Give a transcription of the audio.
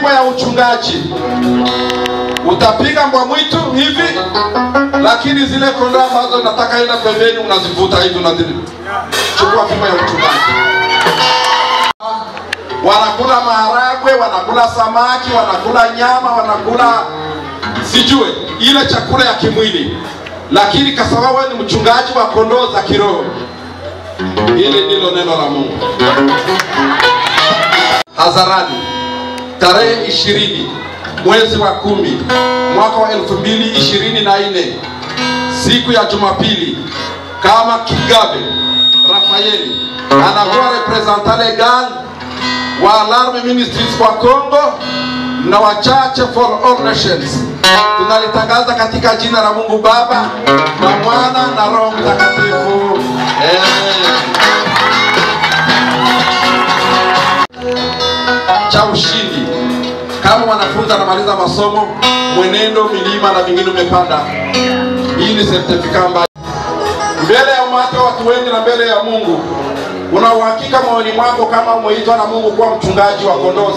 fimbo ya uchungaji. Utapiga mbwa mwitu hivi, lakini zile kondoo ambazo nataka enda pembeni unazivuta hivi, chukua fimbo ya uchungaji. Wanakula maharagwe, wanakula samaki, wanakula nyama, wanakula sijue ile chakula ya kimwili, lakini kwa sababu wewe ni mchungaji wa kondoo za kiroho, ile ndilo neno la Mungu. Hadharani tarehe 20 mwezi wa 10 mwaka wa 2024, siku ya Jumapili, kama Kigabe Rafaeli anakuwa representant legal wa Alarme Ministries kwa Kongo na wa Church for All Nations, tunalitangaza katika jina la Mungu Baba na Mwana na Roho Mtakatifu. Cha ushindi. Kama wanafunzi anamaliza masomo, mwenendo, milima na vingine umepanda, hii ni certificate ambayo mbele ya umati wa watu wengi na mbele ya Mungu una uhakika moyoni mwako kama umeitwa na Mungu kuwa mchungaji wa kondoo.